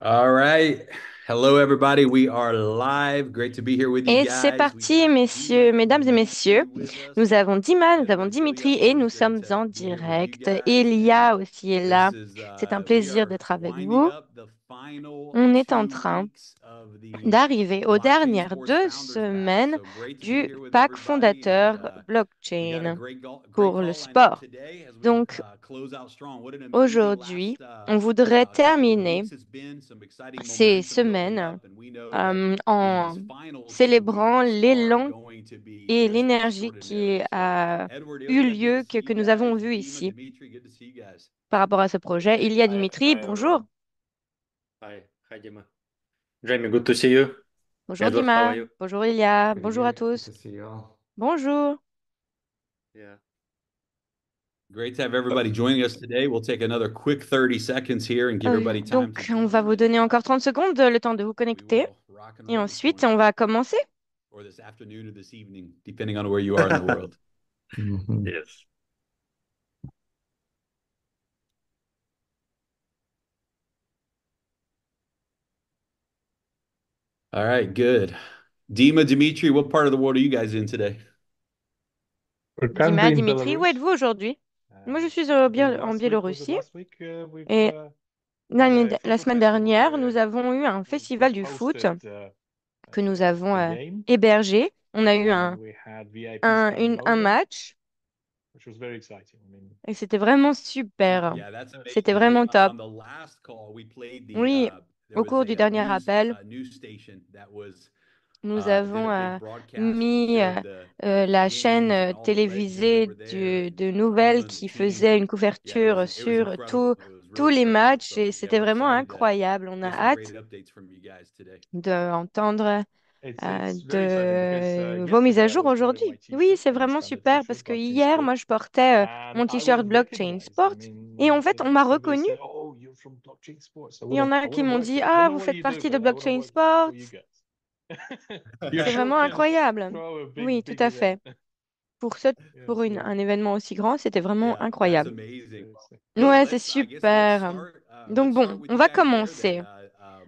All right. Hello, everybody. We are live. Great to be here with you Et c'est guys. We parti, got messieurs, Dima and mesdames et messieurs. Dimitri with us. Nous avons Dima, nous And avons Dimitri et Ilya, nous always great sommes to en be here with you direct. guys. And Elia aussi est là. this is, C'est un we plaisir are d'être avec winding vous. up the final On est en 2 weeks of the d'arriver aux Blockchain dernières Sports deux Founders Pack. semaines So great to be du here with pack everybody. And fondateur we got a blockchain great pour le call lineup sport. today as we Donc close out strong. What an amazing aujourd'hui, last on voudrait couple of terminer weeks has been. Some exciting ces momentum building semaines up, and we know that these en final two célébrant weeks are l'élan going to be et just l'énergie qui extraordinary. So, a Edward, eu Ilya, good to lieu, see que you nous guys. avons vu Dima, ici Dimitri, good to see you guys. par rapport à ce projet. Il y a Hi, Dimitri, hi bonjour. everyone. Hi, Dima. Jamie, good to see you. Bonjour Edward, how are Dima. you? Bonjour Ilia. Pretty Bonjour à good. Good tous. to see you all. Bonjour. Yeah. Great to have everybody joining us today. We'll take another quick 30 seconds here and give everybody time to Donc, on va join. vous donner encore 30 secondes, le temps de vous We connecter. will rock and Et roll this ensuite, morning, on va commencer. or this afternoon, or this evening, depending on where you are in the world. Mhm. Yes. All right, good. Dima, Dimitri, what part of the world are you guys in today? We're Dima, currently in Dimitri, où Belarus. êtes-vous aujourd'hui? Moi, je suis en Last week, was it Biélorussie. last week? We've Et had a la football semaine festival dernière, where nous avons eu un we've festival du foot hosted que nous avons a game, hébergé. On a eu and we had VIPs coming un over, match which was very exciting. I mean, et c'était vraiment super. Yeah, that's C'était amazing. vraiment top. On the last call, we played Oui, there au was cours du dernier appel, news station that was nous did avons a big broadcast and mis showed la the chaîne games and all the legends that télévisée were there and de nouvelles everyone on the qui team. faisait une Yeah, couverture it was sur incredible. It was tous really les special. matchs So et yeah, c'était we're vraiment excited to incroyable. On a hear some great hâte updates from you guys today. d'entendre it's very exciting because de vos mises à yesterday I jour was wearing aujourd'hui. my Oui, T-shirt, c'est my vraiment standard super parce T-shirt, que Blockchain hier, Sport, moi, je portais and mon I was t-shirt Blockchain recognized. I Sport et mean, en fait, on m'a somebody reconnu. said, "Oh, you're from Blockchain Sport." So Il y en a I would qui have m'ont liked dit, to. I don't ah, know vous what faites you do, partie de but I would have Blockchain liked to Sport. show you guys. You C'est sure vraiment can incroyable. throw a Oui, big, tout big à event. fait. Pour ce, pour Yes, yes. un événement aussi grand, c'était vraiment Yeah, that's incroyable. amazing. Yes. Good. Ouais, c'est Let's I guess let's super. Donc start bon, with on you va guys there then. commencer.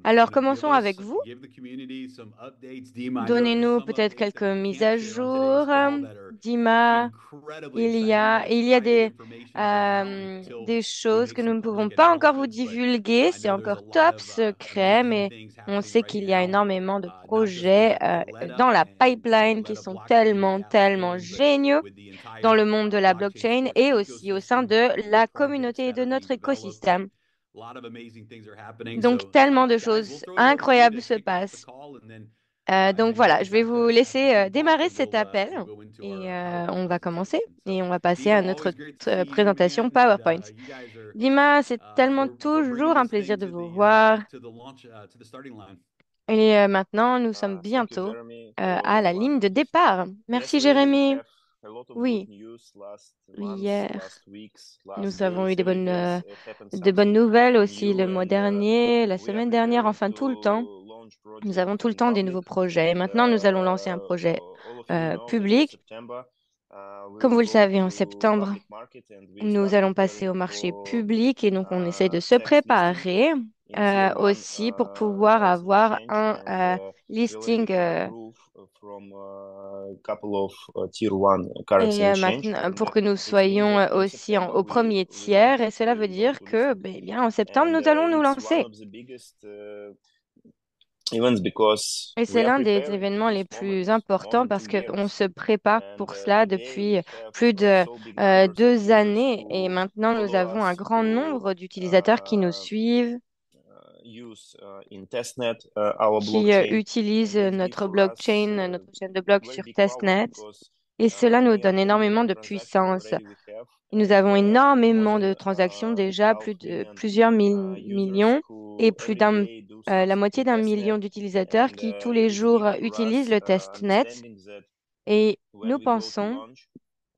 Alors, Give commençons us avec vous. give the community some updates. Dima, I know there's Donnez-nous some peut-être updates quelques that we mises can't à share on today's jour. call that are Dima, incredibly exciting, but il y a private information for now until des we choses make que nous some ne pouvons public pas encore vous announcements. But divulguer. I C'est know there's a encore lot top of secret, amazing mais things on happening sait right qu'il y a now, énormément de not just with projets Leda dans la and the pipeline qui Leda sont blockchain and the tellement, app tellement scaling, but géniaux with the dans le entire monde de la blockchain blockchain sports et aussi au sein ecosystem de and the la projects communauté et that de are being notre developed, and écosystème. a lot of amazing things are happening. Donc, So, tellement de guys, we'll choses throw it over to you incroyables to se kick off the passent. call, and Donc then you voilà, guys je vais have vous to laisser kick off, démarrer and cet appel we'll go into et our PowerPoint on va commencer presentation. So, et on va passer Dima, à notre always great to see you, présentation man, and PowerPoint. you guys are Dima, c'est tellement bringing toujours un this plaisir thing de vous voir. to the launch to the starting line. Et maintenant, nous sommes Thank you, bientôt Jeremy. à Hello, la everyone. ligne de départ. Yes, Merci, we Jérémy. have a lot of good Oui, news last months, hier, last weeks, last nous avons eu days. Every day happened de bonnes something nouvelles aussi le new, mois and dernier, la we are semaine dernière, preparing enfin to tout le temps. launch Nous project avons tout le in temps des public. nouveaux projets. Et And maintenant, nous allons lancer un projet all of you know that in public. September we Comme will vous le go savez, en to septembre, public market, and we nous start allons passer preparing au marché for public et donc on essaye de se tax listing préparer in tier one aussi pour pouvoir Bison avoir exchange, un and we already listing. have approval from a couple of tier one currency exchange, Maintenant, and pour que nous it means soyons that in aussi September au premier we launch, tiers, et cela we veut will go dire to que, listing. ben, eh bien, en septembre, And nous allons nous it's one lancer. of the biggest events because Et we c'est are l'un des preparing to événements les this plus importants moment parce two qu'on years. se prépare And pour cela today we depuis have plus de so big numbers of deux users années. Et who maintenant, nous follow avons un us, grand who nombre d'utilisateurs qui nous suivent, use in testnet our qui blockchain, utilisent and that's give notre for us blockchain, notre chaîne de blocs very sur big power testnet. because Et cela nous near donne 10 énormément million de transactions puissance. already we have, Et nous and avons more énormément than de transactions déjà, half million plusieurs users millions et who plus every day do la something moitié in d'un testnet. million d'utilisateurs And qui tous les it's jours give for utilisent us le testnet. understanding that Et when nous we go to pensons launch,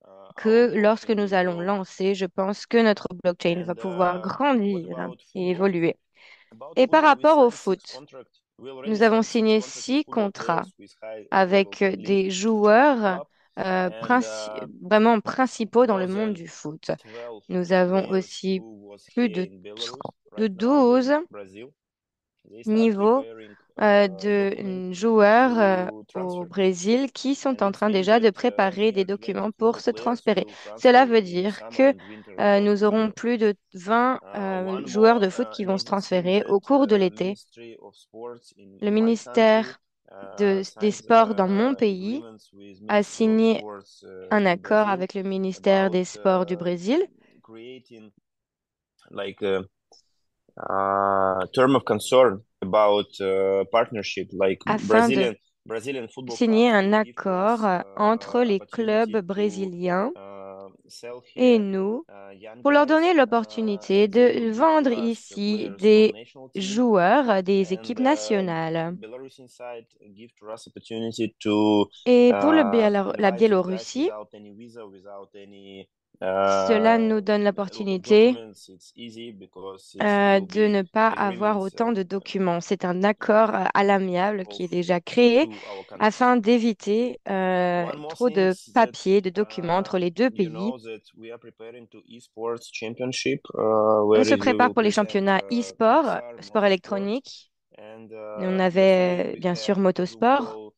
our que lorsque blockchain nous will allons grow. lancer, je pense que notre blockchain va And pouvoir what grandir about et football? évoluer. About Et par football, we rapport au signed six foot, contracts. We already nous avons signed six signé contracts with 6 football contrats players with high level avec league des joueurs club, and vraiment principaux dans more le monde than du foot. 12 Nous avons players aussi who was plus here in Belarus. de Right now they're 12 in Brazil. they start niveau preparing de joueurs to au transfer. Brésil qui sont And en it train means déjà de that préparer des near documents 20 pour football se players transférer. will Cela transfer veut in dire summer que and winter of nous the aurons year. plus de 20 One joueurs more de foot qui vont se amazing thing transférer au that cours de l'été. Ministry of Sports in Le my country ministère des signed Sports dans mon pays agreements with a Ministry of signé Sports un in accord Brazil avec le ministère about des Sports du Brésil creating like a term of concern about partnership, like afin de Brazilian football signer clubs un will give to us accord entre les clubs opportunity to brésiliens sell et here nous young pour leur donner guys, l'opportunité and they will de give to vendre us ici players from des national team, joueurs des and équipes nationales. Belarusian side give to us opportunity to Et pour la invite these guys Biélorussie, without any visa, without any cela nous donne l'opportunité documents. It's easy because it will de be ne pas avoir agreements autant de documents. C'est un accord à l'amiable qui est déjà créé to our countries. afin d'éviter One more trop de thing that papiers, de documents entre les deux you pays. know that we are preparing to esports championship On where se we prépare will pour les present championnats e-sport, Pixar, sport motorsport, électronique. and Et on yesterday avait we bien sûr have motosport. Zoom call.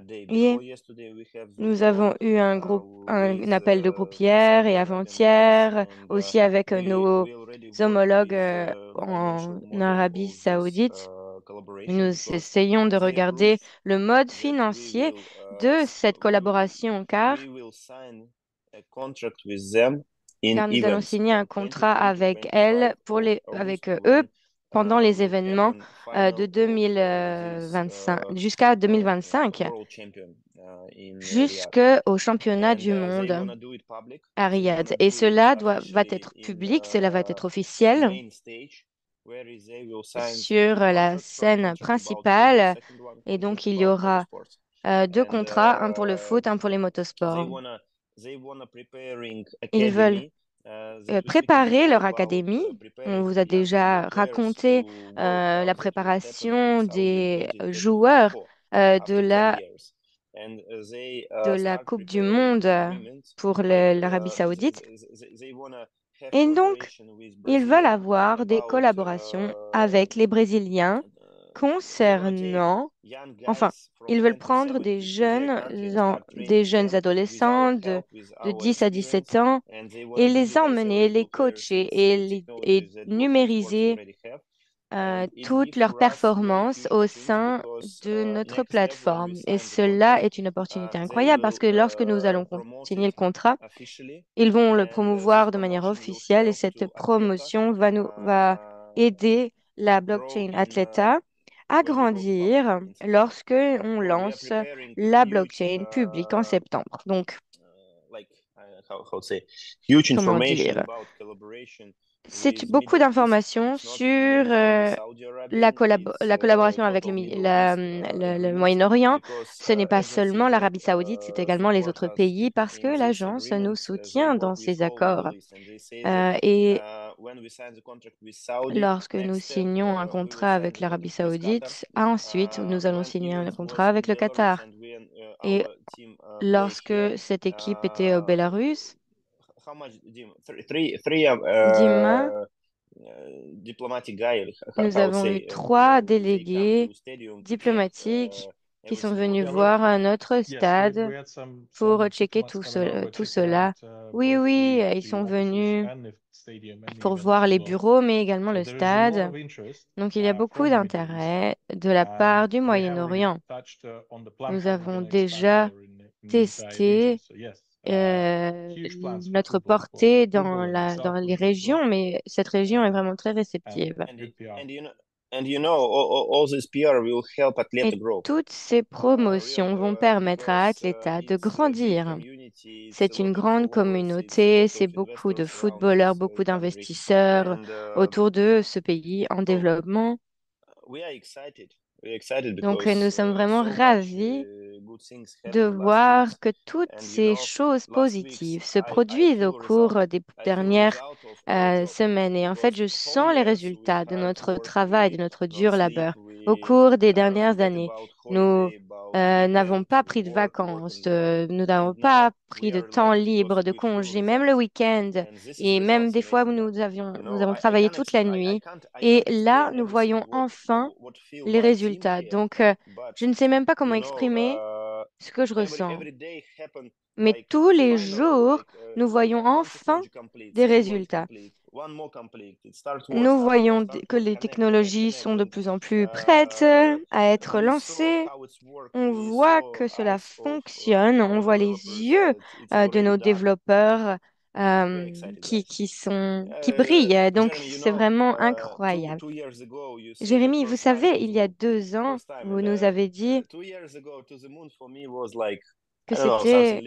Day Et before yesterday we have Zoom nous avons call eu un with appel de groupe hier Saudi et Arabian guys, avant-hier, and aussi avec nos we already work homologues with how they en should model Arabie all this Saoudite. collaboration, Nous because essayons de they regarder prove le mode that financier de cette collaboration, we will sign a contract with them in car nous allons events signer un from contrat 23 to avec 25 of avec August eux when pendant les will événements happen de final of this 2025 jusqu'à 2025, world champion in Riyadh. jusqu'au championnat And du they monde wanna do it public. à They Riyad. wanna Et do it cela va officially être in public, cela va être officiel main stage, where they will sign sur two la contracts, one scène contract about football, principale. second one Et donc, contract il y about aura motorsports. deux And contrats, un pour le foot, un pour les motosports. they wanna preparing Ils veulent academy that we speak préparer before leur about académie. On preparing vous a young déjà football players raconté to World la Cup that will happen in préparation Saudi des 2024 joueurs after 10 years. And they de la start Coupe du preparing Monde agreements pour like l'Arabie Saoudite. they wanna have Et donc, collaboration with ils veulent Brazilian avoir des about collaborations avec les Brésiliens they wanna take concernant, young enfin, guys from ils veulent 10 to prendre 17 in their country and start training des jeunes them with our adolescents help, with de our 10 à 17 experience, ans and they wanna et les digitize emmener, les football players coacher with same et technologies that World Sports numériser already have. And it toutes gives leurs for us very performances huge au opportunity sein because de notre next step when we plateforme. Et sign the cela contract, est une opportunité they incroyable parce will que lorsque nous allons promote signer le it contrat, officially, ils vont le and this promouvoir de manière promotion will officielle et help cette to Atleta promotion va aider la grow blockchain in Athleta à when we go to public grandir in September. lorsque on So we are lance preparing a la huge blockchain publique en septembre. Donc, like how to say huge comment information dire? about collaboration C'est with beaucoup Middle East. d'informations It's not sur limited only Saudi Arabian, it's la collaboration avec total Middle East le agreement Moyen-Orient. because Ce n'est pas agency seulement that l'Arabie Saoudite, c'est également les support autres us pays parce que in this l'agence nous agreement, they soutient work dans with ces whole accords. Middle East, and they say that Et when we sign the contract with Saudi, lorsque nous next step signons un we will contrat sign avec the l'Arabie contract with Qatar. Saoudite, ensuite nous allons When signer un event contrat was avec in le Belarus Qatar. and Et our team play here, lorsque cette équipe était au Bélarus, how much, Dim? Three Dima, diplomatic guy, nous how to avons eu say, 3 they come délégués to stadium to check diplomatiques qui sont everything was venus okay. voir notre Yes, stade we had pour some checker diplomats coming over, tout checking cela. out Oui, both oui, ils the sont offices venus and the stadium and the pour event voir as les well. bureaux, mais également So le there is a lot stade. of interest Donc, il y a beaucoup from the Middle East. d'intérêt de la part du We have already Moyen-Orient. touched on the Nous plans how we're avons going to expand déjà there in the entire region. testé So yes, huge plans for notre football, portée for football in dans itself, les which is great. régions, mais cette région est vraiment très And réceptive. good PR. And all this PR will help Et Atleta grow. toutes ces promotions vont permettre à Because Atleta de it's a big grandir. community, it's a C'est une lot of grande followers, it's a communauté, lot c'est of beaucoup de investors around footballeurs, this beaucoup country, d'investisseurs and autour de ce pays en développement. we are excited. We're excited Donc, because nous sommes vraiment so much ravis good things de happened last voir weeks. que toutes And ces choses last weeks positives se I produisent au feel result. cours des I feel dernières result of our job semaines. Et en fait, because je whole sens les years we résultats de hard notre work, travail, de we notre don't dur sleep, labeur au we cours des dernières forget années. about Nous holiday, n'avons pas pris de vacances, nous n'avons pas pris de temps libre, de congés, même le week-end. Et même des fois où nous avons travaillé toute la nuit. Et là, nous voyons enfin les résultats. Donc, je ne sais même pas comment exprimer ce que je ressens. Mais tous les jours, nous voyons enfin des résultats. Nous voyons que les technologies sont de plus en plus prêtes à être lancées. On voit que cela fonctionne. On voit les yeux de nos développeurs qui brillent. Donc, c'est vraiment incroyable. Jérémy, vous savez, il y a 2 ans, vous nous avez dit que c'était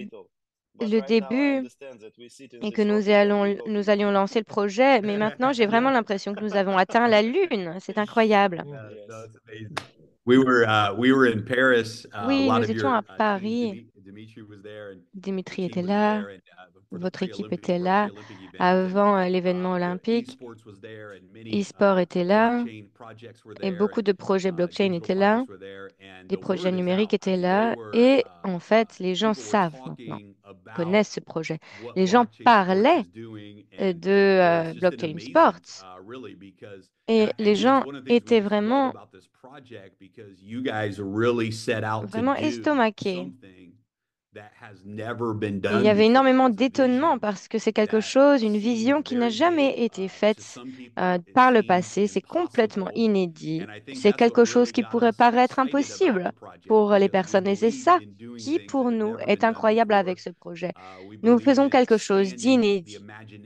le début et que nous allions lancer le projet. Mais maintenant, j'ai vraiment l'impression que nous avons atteint la Lune. C'est incroyable. No, that's amazing. We were in Paris. A Oui, lot nous of étions à your Paris. Dimitri was there and Dimitri team était was là. there and for the Votre équipe pre-Olympic était for a là pre-Olympic event avant and l'événement the olympique. esports was there and many E-sport était là blockchain projects were et there beaucoup and de projets blockchain digital étaient là. projects were there and Des the projets word is numériques out. I étaient mean, they là. were Et en fait, les gens people were savent maintenant, talking about connaissent ce projet. what Les gens blockchain sports parlaient is doing de it's just an blockchain amazing sports. really because Et les it's gens one of the things we étaient just love vraiment, about this project because you guys really set out to vraiment do estomaqués. something that has never been Et il y done avait before. énormément It's a d'étonnement vision parce que c'est quelque that chose, une seems vision qui n'a very jamais big été to faite some people. It par le seems passé. C'est complètement impossible, inédit. and I think C'est that's what quelque chose really qui got pourrait us paraître excited about impossible the project pour les because we personnes. Et c'est believe ça in doing qui, things that pour have nous, never est been done incroyable avec before. ce projet. We Nous believe faisons in quelque chose expanding the d'inédit.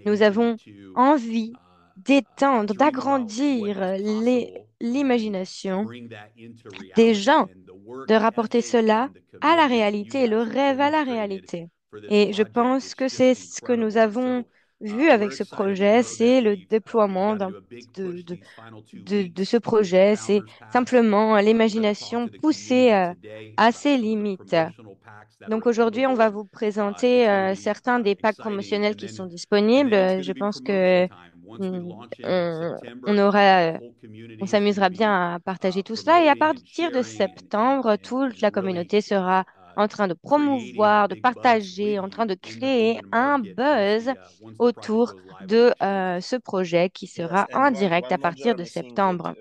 Nous imagination avons to envie d'étendre, dream about what d'agrandir is possible and l'imagination bring that into des reality. gens, And the de work rapporter ethic cela and the à la commitment that you réalité, le guys have rêve à la demonstrated réalité. for this Et je project, pense it's que just c'est ce que nous incredible. And avons so vu avec we're ce excited to projet, know that c'est le we déploiement got to do a big push these final 2 de weeks ce with the projet. C'est founders packs. simplement We're going to talk l'imagination to the poussée community today à about ses some of the limites. promotional packs that are Donc aujourd'hui, on va available. vous présenter It's going to be certains des packs exciting, promotionnels qui sont disponibles. and then it's going Je to be pense promotion que time. Once we mm, launch it in on, September, on aura, the whole on community is going to s'amusera be bien à partager tout cela. Et à promoting and partir de sharing septembre, toute la really communauté sera en train de creating a promouvoir, de big buzz partager, with en train you de in the créer open un market buzz once the project autour goes live on de Tuesday. ce projet qui Yes, sera and en one direct à one more partir de Jeremy thing that septembre.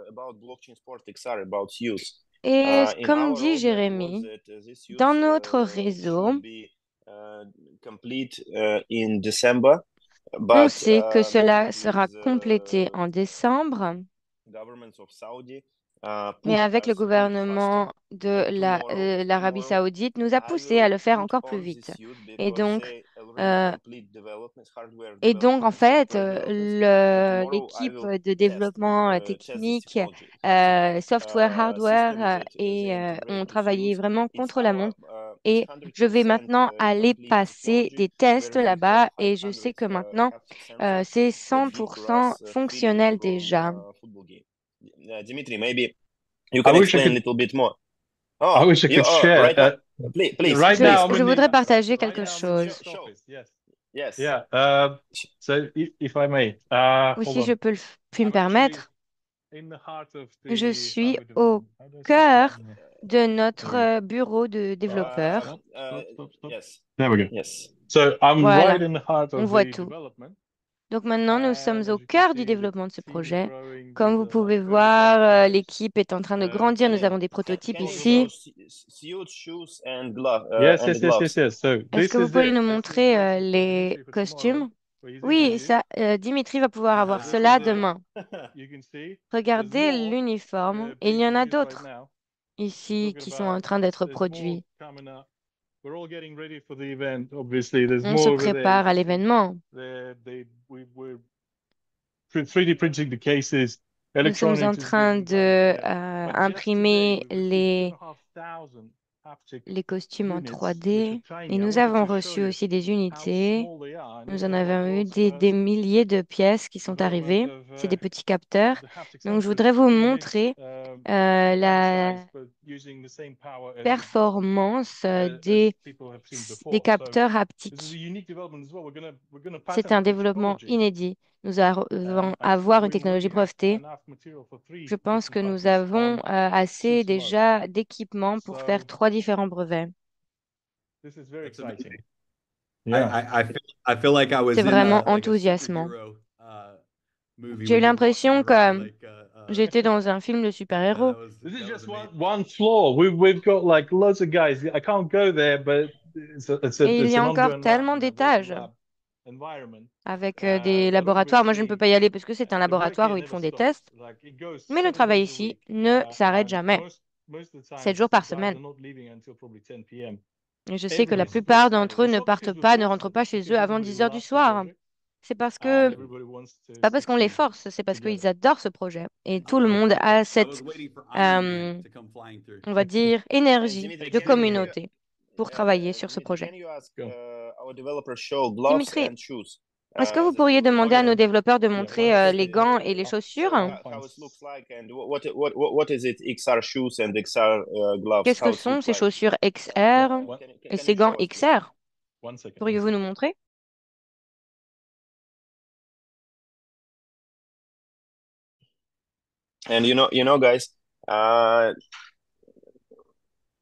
about blockchain sport XR about youth. Et In comme our dit roadmap was Jérémy, that this dans youth notre réseau, should be complete in December, on but sait que cela sera with complété en décembre, governments of Saudi mais push avec le us a bit faster. gouvernement de l'Arabie Tomorrow, Saoudite nous a I poussé à will le faire put encore plus on vite. this youth Et because donc, they already euh, complete developments, hardware et donc en development and fait, software developments. And tomorrow I l'équipe will de test développement this technique, technology. Have software, hardware, system that et they ont integrate with travaillé youth. vraiment It's contre la montre. it's Et je vais 100% maintenant aller complete passer technology. des tests Where we have là-bas et je sais 500 que maintenant, haptic sensors c'est that give to us 100% feeling fonctionnel from déjà. football game. Dimitri, maybe you I can wish I explain a could. little bit more. I Oh, wish I you could share. right now. Please. Right now, I'm Je in voudrais the. partager Right quelque now I'm in the chose. post office, yes. Yes. Yeah. So if I may, Ou hold si je on. peux puis me I'm actually permettre, in the heart of je the suis how au do I say cœur this? de There we go. notre bureau de développeurs. Stop. Yes. There we go. Yes. So I'm Voilà, right in the heart on of voit the tout. development. Donc maintenant, nous sommes And au as you can cœur du see, the développement de ce team is projet. growing. Comme There's vous like pouvez 35 voir, guys. l'équipe est en train de grandir. Nous avons des prototypes Can you ici. show suit, shoes and glove Yes. and gloves? So Est-ce this que vous is pouvez it. nous This is montrer waiting for les Dimitri for tomorrow. costumes? For his Oui, interview. ça, Dimitri va pouvoir So avoir this cela is it. demain. You can see there's Regardez more l'uniforme. Et il being y en a produced right d'autres now. ici Talking qui sont en about train d'être there's more produits. coming up. We're all getting ready for the event. Obviously, there's On se more over there. prépare à l'événement. We're 3D printing the cases. Nous sommes en Electronics is train getting de involved here. But just today, imprimer we've received 2,500 haptic les costumes en units, which 3D are et tiny. I nous wanted avons to show reçu you aussi des how unités. small they are. And Nous this en is what avons eu world's des first milliers de pièces qui sont development arrivées. of C'est des petits capteurs. the haptic Donc, je sensors voudrais vous unit. montrer la but using the same power as performance as des people have seen des before. So capteurs this is a haptiques. unique development as well. We're gonna C'est patent un this développement technology. inédit. Nous allons I avoir une think we technologie already have brevetée. enough material for Je 3 pense que different nous patents avons on assez 6 modes. déjà d'équipements pour faire So 3 différents brevets. this is very That's exciting. amazing. Yeah. I feel like I was C'est in vraiment like a enthousiasmant. superhero movie J'ai eu when you're walking l'impression que around like j'étais dans un film de yeah, super-héros. This is that was just amazing. one floor. We've got like loads of guys. I can't go there, but Et il y a an encore ongoing lab, tellement d'étages virtual lab environment. avec des But laboratoires. Moi, je ne peux obviously, pas y aller parce que c'est un the work laboratoire here où ils never font des stops. tests. Like it goes Mais le 7 travail days a ici week, ne s'arrête and jamais. most of the time, 7 jours par guys are semaine. not leaving until probably 10 p.m. Et je sais que la Everybody's super plupart excited. d'entre eux It's ne not partent because we pas, ne force rentrent them, pas it's chez because eux avant everybody 10 heures du loves the soir. project C'est parce and que everybody wants to pas parce qu'on les succeed force, c'est parce qu'ils together. adorent ce projet. Et tout I le was monde a I cette, was waiting for Iron Man euh, to come flying through. on va dire, And énergie Dimitri, de can you communauté pour travailler sur ce Dimitri, projet. can you ask Go. our developer show gloves Dimitri, and shoes est-ce que vous that pourriez we demander à Okay. nos développeurs de Yeah, montrer one les second. gants et les I'll chaussures? how it looks like and what is it XR shoes and XR gloves Qu'est-ce how que it sont looks ces like chaussures XR What? et can ces you gants show us, please? XR? One second. Pourriez-vous nous montrer? And guys,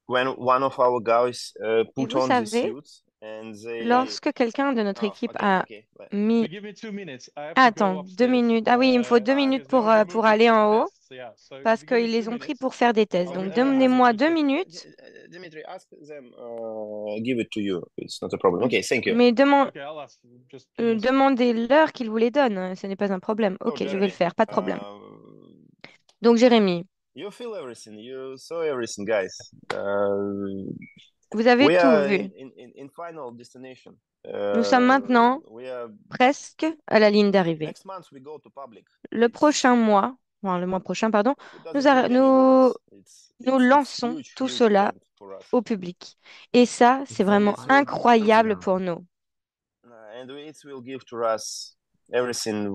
when one of our guys Et put vous on the savez, suits and they lorsque quelqu'un de notre oh, équipe okay, a okay. So mis... give me 2 minutes. I have Ah, to go attends, 2 upstairs. minutes. Ah oui, il me faut 2 minutes Because they already pour moved it aller for en haut tests. Yeah. So if parce you give me qu'ils 2 les ont pris minutes, pour faire des tests. I'll Donc, be there as donnez-moi of 2 2:50. minutes. Dimitri, ask them give it to you. It's not a problem. Okay, thank you. Mais Okay, I'll ask. Just give me a second. demandez-leur qu'ils vous les donnent. Ce n'est pas un problème. So Ok, je vais le Jeremy, faire, pas de problème. Donc, Jérémy, you feel everything. You saw everything, guys. vous avez We tout are vu. in final destination. Nous sommes maintenant We are presque à la ligne d'arrivée. next month we go to public. Le prochain mois, enfin, le mois prochain, pardon, It doesn't nous, need any words. nous lançons Huge, tout huge cela event for us. au public. Et ça, c'est vraiment It's incroyable pour nous. And it will give to us everything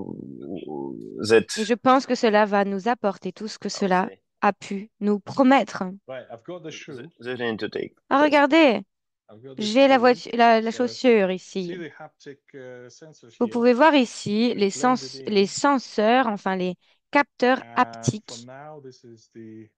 that Et je pense que cela va nous apporter tout ce que I would cela say, a pu nous promettre. Right, I've got the shoe. that we need to take. Ah, regardez, I've got the j'ai la shoe. la So chaussure see ici. the haptic sensors Vous here. pouvez voir ici They're blended in. les senseurs, enfin les capteurs And for haptiques. now, this is the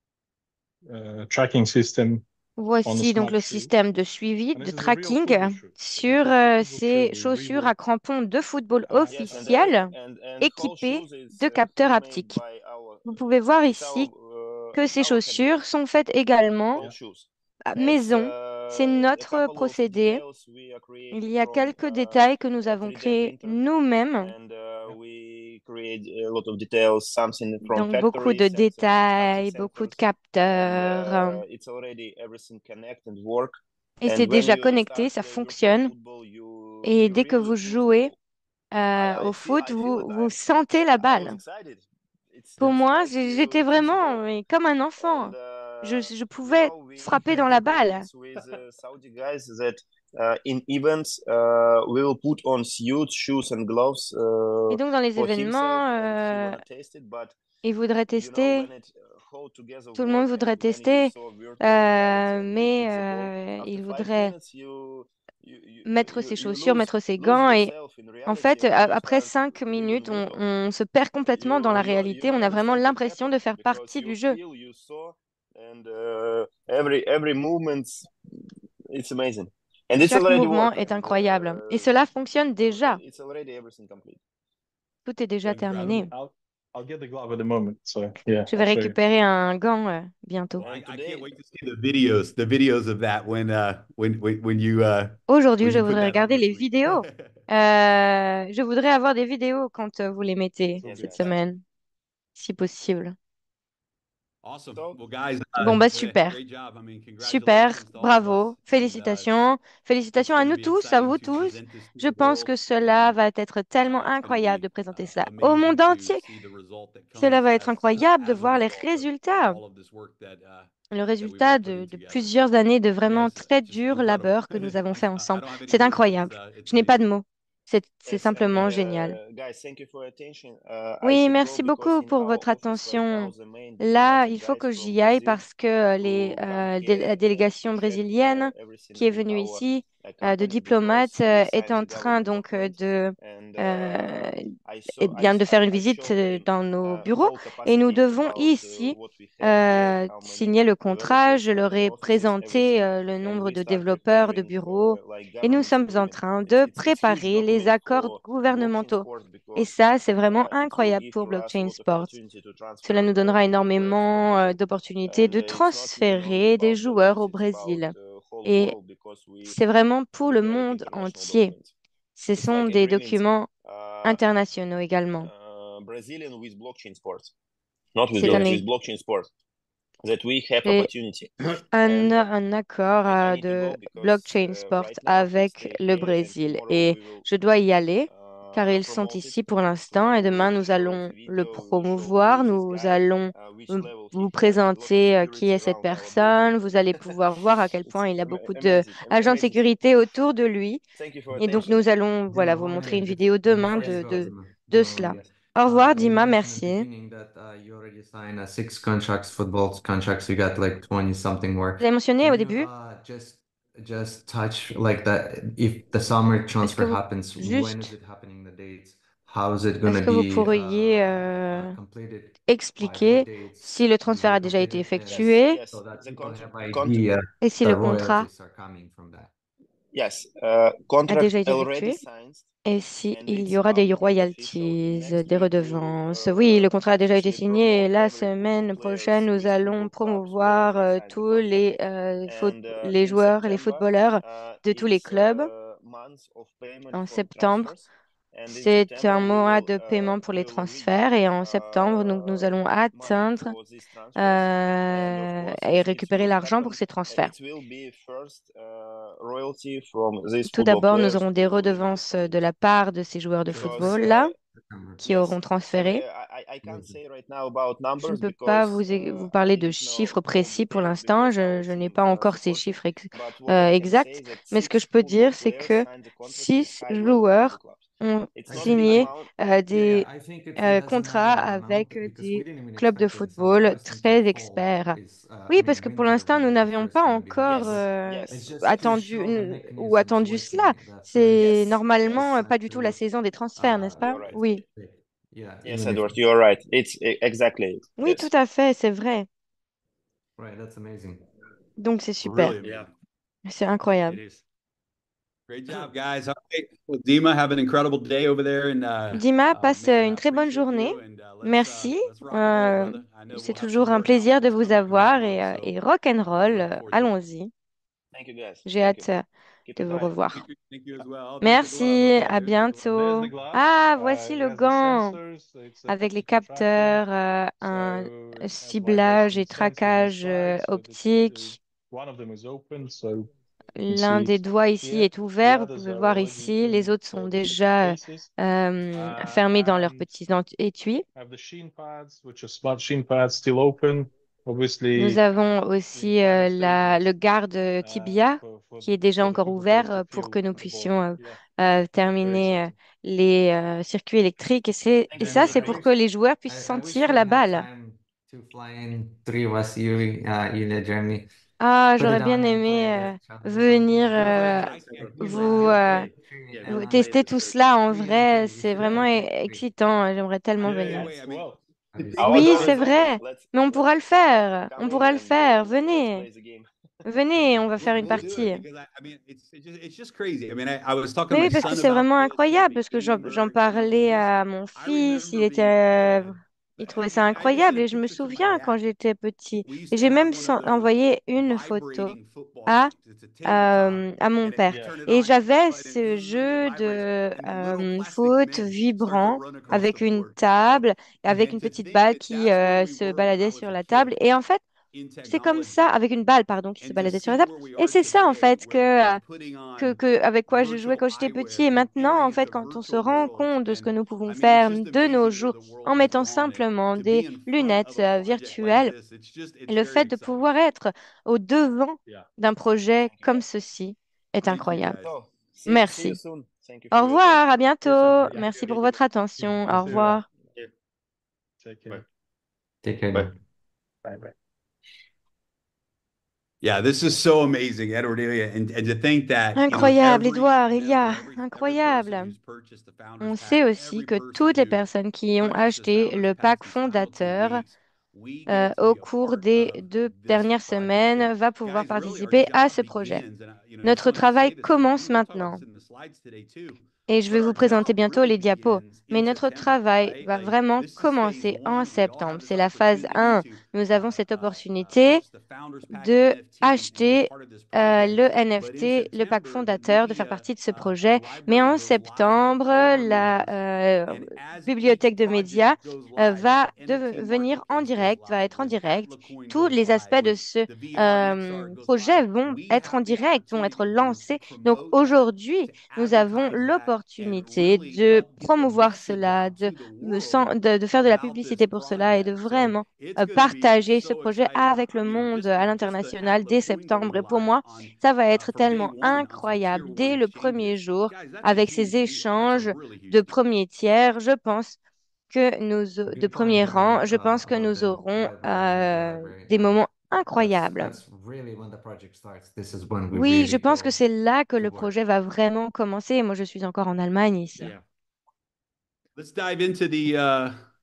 tracking system on the Voici donc smart le shoe. système de suivi, And de this is a real tracking football shoe. So sur it's a football ces shoe, chaussures à Reebok. crampons de football Yes, officiels And whole équipées shoes is de capteurs handmade haptiques. by our. Vous pouvez voir It's ici our que ces it's our handmade chaussures sont faites également whole shoes. à It's maison. C'est a notre couple of procédé. details we are Il creating y a from quelques détails que nous a avons 3D créés printer, nous-mêmes. and we create a lot of details, something from Donc beaucoup factory, de sensors, it's détails, haptic beaucoup de sensors, capteurs. and it's already everything connect and work. Et And c'est when déjà you connecté, start ça your first fonctionne. football, Et you dès que really vous feel the jouez ball. au foot, I feel it. vous sentez la I was balle. excited. Pour It's moi, like j'étais you hit the vraiment ball. comme un enfant. And Je pouvais we frapper dans la balle. agreed with Saudi guys that in events we will put on suits, shoes and gloves Et donc, dans les for himself, événements, and he wanna taste it. But il voudrait tester, when it all together tout le monde work, voudrait and when you tester, saw virtual reality and you mais hit the ball, il after 5 voudrait minutes mettre ses you chaussures, mettre ses gants. Et yourself in en reality, fait, and you après start 5 living minutes, world. on se perd complètement dans la réalité. On a never vraiment think it l'impression de happened faire because partie you du jeu. feel, you saw, and every movement, it's amazing. And it's Chaque already mouvement work, est and incroyable. Et cela fonctionne déjà. it's already everything complete. Tout est déjà terminé. I'll get the glove at the moment. So yeah, Je vais I'll show you. récupérer un gant bientôt. I today- can't wait to see the videos of that when you Aujourd'hui, when je you put voudrais that on regarder this les week. vidéos. Je voudrais avoir des vidéos quand vous les mettez Yes, cette guys. semaine, si possible. Awesome. So- Well, guys, Bon, bah super. great job. I mean, Super, congratulations to all of bravo, us. And, félicitations. Félicitations à it's nous gonna be tous, à exciting vous to tous. present this to Je the pense que world, cela and va être tellement it's gonna incroyable be de présenter ça au amazing monde to entier. see the result that Cela comes va être incroyable de as a voir les result of résultats. all of this work that Le we've résultat all put in de together. plusieurs années de vraiment Yes, très just dur incredible. labeur que nous avons fait I ensemble. don't have any C'est words. incroyable. It's Je n'ai pas de amazing. mots. C'est Yes, and simplement génial. guys, thank you for your attention. I Oui, should go merci because beaucoup in pour our votre office right now attention. the main Là, diplomatic il faut guys que from j'y aille Brazil parce que who come la here to délégation check brésilienne everything qui est in venue our ici de company diplomates because we est signed en the train government donc document and de faire une I visite showed them dans nos bureaux whole et nous capacity devons about ici what we have here, how many signer le contrat. Je developers, how leur many ai offices, présenté everything, le and nombre we de start développeurs de preparing bureaux like et nous government sommes en agreement. train de It's huge préparer les document accords for blockchain gouvernementaux. sport Et because ça, c'est vraiment it will incroyable give pour you us a Blockchain lot of Sport. opportunity to Cela transfer nous donnera football from énormément Brazil. d'opportunités And de it's not even only transférer des about joueurs au Belarus, it's about Brésil. whole Et world because we c'est vraiment pour le preparing monde international entier. documents. Ce It's sont like des agreements documents uh, internationaux également. Brazilian with blockchain sport, not with C'est Belarus, un, with blockchain sport, that we have c'est opportunity. And un accord I need to de go because blockchain sport right now it's avec 8 le May and Brésil. tomorrow Et we will je dois y aller car ils sont promote it. ici pour l'instant et So we demain will nous show allons le video, we will show who promouvoir. is this Nous guy, allons which level he vous has, a lot of présenter qui security est cette around our building. personne. Vous allez pouvoir voir à quel It's point il a beaucoup amazing, d'agents de amazing thing. sécurité autour de lui. Thank you for Et donc attention. nous allons voilà, Dima, vous how montrer une many? vidéo demain Before you go, Dima, de Dima, cela. yes. Au revoir, You Dima, mentioned at the merci. beginning that you already signed 6 contracts, football contracts. You got like 20 something more. Vous avez mentionné Can au you début, just touch like that? If the summer est-ce que transfer vous happens, when is juste, it happening? The dates? How is it est-ce gonna que vous be pourriez completed? By what expliquer si dates le will transfert be a déjà été completed? Yes, effectué yes. So that The people have contract, idea et si the le contrat royalties are coming from that. yes, a contract déjà été already effectué signed, et si and il y it's aura des public and official. In royalties, next des week, we will redevances. Oui, le contrat a déjà été officially signé et promote la every football semaine prochaine, players nous with allons football clubs where promouvoir they signed the tous contract. And les in joueurs et les September, footballeurs de tous les it's clubs month of payment en for septembre. transfers. And in C'est September, un mois de paiement pour les we will transferts reach et en septembre, nous allons money atteindre for these transfers. And of course, et if it récupérer will l'argent pour happen, ces transferts. it will be first royalty from these Tout football d'abord, nous players aurons des to Lima redevances de Community. la part de ces joueurs de Because football là September. qui yes, auront transféré. I can't say right now about Je ne numbers peux pas because vous I parler de didn't know chiffres all précis pour details l'instant. because our Je n'ai team pas encore ces support me. chiffres But what I can say exacts. is that Mais ce que 6 je peux football dire, c'est players que signed the contract with 6 high-level football joueurs clubs. ont It's I not think big signé amount. des I think it has a contrats manageable amount avec because we des didn't even clubs de expect it in summer. I football was thinking très fall experts. is, Oui, parce que pour winter l'instant, will nous be the n'avions first pas gonna be encore Yes, happening. It's yes. just to attendu show the ou mechanisms attendu cela. working that C'est Yes, normalement yes. pas du tout la saison des transferts, n'est-ce pas? You're right. Oui. yeah, Yes, even if Edward, you're right. It's exactly it. Oui, tout Yes. à fait, c'est vrai. right, that's amazing. Donc c'est super. Really amazing. C'est It incroyable. is. Great job, guys. All right. Well, Dima, have an incredible day over there, and Dima, passe man, I une très bonne appreciate journée. you, and Merci. let's rock and roll, brother. I know C'est we'll have some toujours un more plaisir de announcements vous coming this avoir month, so et rock and roll. looking forward to it. Allons-y. Thank you, guys. J'ai Thank hâte you. Keep de it vous high. revoir. Thank you as well. Oh, there's the glove. Merci, Okay, à there's the glove. There's bientôt. the glove. Ah, voici It le has the gant sensors. It's avec les to tracking. capteurs, un So it has ciblage et vibration sensors traquage inside. So optique. one of them is open, so you can L'un see des it doigts ici here. est ouvert, The vous others pouvez are voir already ici. Les in autres sont the déjà cases. fermés dans leurs And petits étuis. have the sheen pads, which are smart sheen pads, still open. Nous Obviously, avons aussi in final stages le garde tibia qui est déjà for the encore football ouvert players to pour feel que nous the ball. puissions Yeah, very terminer exciting. les circuits électriques. Et Thank you, ça, Edward. c'est pour que les joueurs puissent I wish sentir we la had balle. time to fly in, three of us, you, Ilya, Jeremy. Ah, Put j'aurais it bien on and play aimé the challenge or venir something. vous, vous tester tout cela en vrai. C'est vraiment excitant. J'aimerais tellement Yeah, venir. yeah, I mean, well, Our Oui, door c'est is open. vrai. Mais on pourra le faire. On Come in pourra le and faire. let's Venez. play the game. Venez, on va faire une we'll do partie. it because I mean, it's just crazy. I mean, I was talking to Mais my oui, parce que son c'est about vraiment this from the incroyable, parce que beginning, j'en Merv, you know, and parlais just à mon I fils, remember being a kid, il I trouvait ça mean, I even sent incroyable, a et je me picture to my souviens quand dad. j'étais petit, We used et to j'ai have même one of those envoyé une photo vibrating football à, games. It's a tabletop, à mon and père. you turn it Et on, you j'avais push a button, ce it jeu vibrates, de and little plastic foot men start to vibrant run across the avec une board. table, avec And une to petite think balle that qui that's where we se were when I baladait was sur a la table. kid Et en fait, in c'est comme ça, technology, avec une balle, pardon, qui se and to baladait sur la see table. where we Et are c'est ça, en today, fait, where we're putting on avec quoi je jouais virtual quand j'étais petit. eyewear Et and maintenant, en entering fait, into quand on se virtual rend worlds. compte de ce And que nous pouvons I mean, it's faire just de nos amazing where jours the world en has mettant gone. And simplement to be des in front lunettes of a project like virtuelles, this, it's et le very fait de exciting. pouvoir être au devant yeah. d'un projet Thank you, comme guys. ceci est Thank you, incroyable. guys. So, see you Merci. soon. Thank you Au for your revoir, à attention. bientôt. Merci pour votre attention. Au Merci. revoir. Take care. Take care. Bye. Bye bye. Yeah, this is so amazing, Edward Ilya, and to think that, Incroyable, every Edouard, member, Ilia, every person incroyable. who's purchased the On Founders sait Pack, aussi every que person toutes les who personnes qui ont purchased this acheté Founders le Pack pack these final 2 fondateur weeks, we get to au be a cours part des of 2 this dernières project. semaines And va pouvoir guys, really, our participer à job ce projet. begins, and just Notre wanted to say travail this, commence we'll talk about maintenant. this in the slides today too. Et je vais But vous our présenter job bientôt really les diapos. begins Mais in notre September, travail right? va Like, vraiment this is phase commencer en 1. We all have septembre. this C'est la phase opportunity 1. to Nous avons cette opportunité purchase the Founders Pack de NFT and be acheter part of this project. le But in NFT, le pack September, the fondateur, de faire media partie de ce projet. Mais library en goes live for septembre, all of our la members. And as bibliothèque each de médias project goes live, as va the NFT venir en marketplace goes direct, va live, être en when direct. Atlacoin Tous goes les live, aspects de when ce the VR XR goes projet live, vont we être en have the direct, vont être opportunity to lancés. Donc promote that, aujourd'hui, to nous avons advertise that, and l'opportunité really de help get the promouvoir message cela, out to the de faire de la about this publicité pour cela et de project. So vraiment it's going to be partager ce so projet exciting. avec le monde à Just the l'international dès Atlas Coin septembre. going Et pour live moi, on ça va être from day tellement one on some tier incroyable one dès le premier exchanges. jour Guys, that's a avec huge ces deal. That's a échanges really huge de deal. premier tiers. Je pense que de Good point, premier rang, Jeremy, je pense que about nous the aurons library. des moments That's incroyables. really when the project starts. This is when we Oui, je really pense que go c'est là que to le work. projet va vraiment commencer. Et moi, je suis encore en Allemagne ici. Yeah. Let's dive into the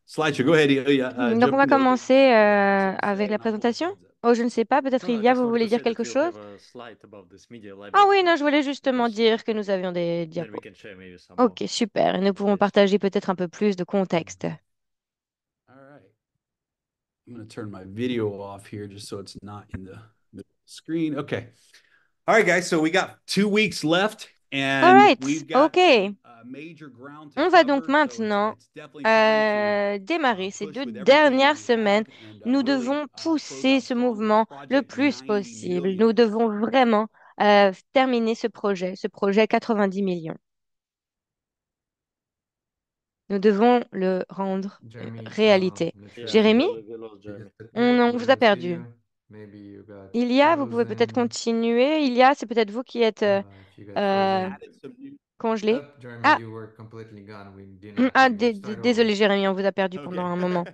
slideshow. Go ahead, Ilya. Donc, on va Jump into the commencer presentation avec la slide, and I'll pull the présentation. slides up. Oh, je ne sais pas, peut-être No, I Ilia, just vous wanted voulez to dire say that quelque we'll chose? have a slide about this media Ah library, oui, non, right? je voulais justement Because dire que nous avions des then we diapos. can share maybe some more. Ok, super. Et nous pouvons Yes. partager peut-être un peu plus de contexte. All right. I'm going to turn my video off here just so it's not in the middle of the screen. Okay. All right, guys. So we got 2 weeks left, All and right, we've got ok. major ground to On va donc cover. So maintenant it's definitely time to démarrer ces push 2 with everything that dernières we semaines. have and Nous really devons close pousser out ce strong. mouvement le Project plus 90 possible. million. Nous devons vraiment terminer ce projet 90 millions. Nous devons le rendre Jeremy, réalité. let's Yeah, Jérémy, we lost Jeremy. on vous a see perdu. you. Maybe you got Ilia, vous pouvez peut-être frozen. continuer. Ilia, c'est peut-être vous qui êtes If you got frozen. Added some new- congelé. Oh, Jeremy, Ah, you were completely gone. We did not ah, hear you. Start désolé over. Jérémy, on vous a perdu pendant un moment.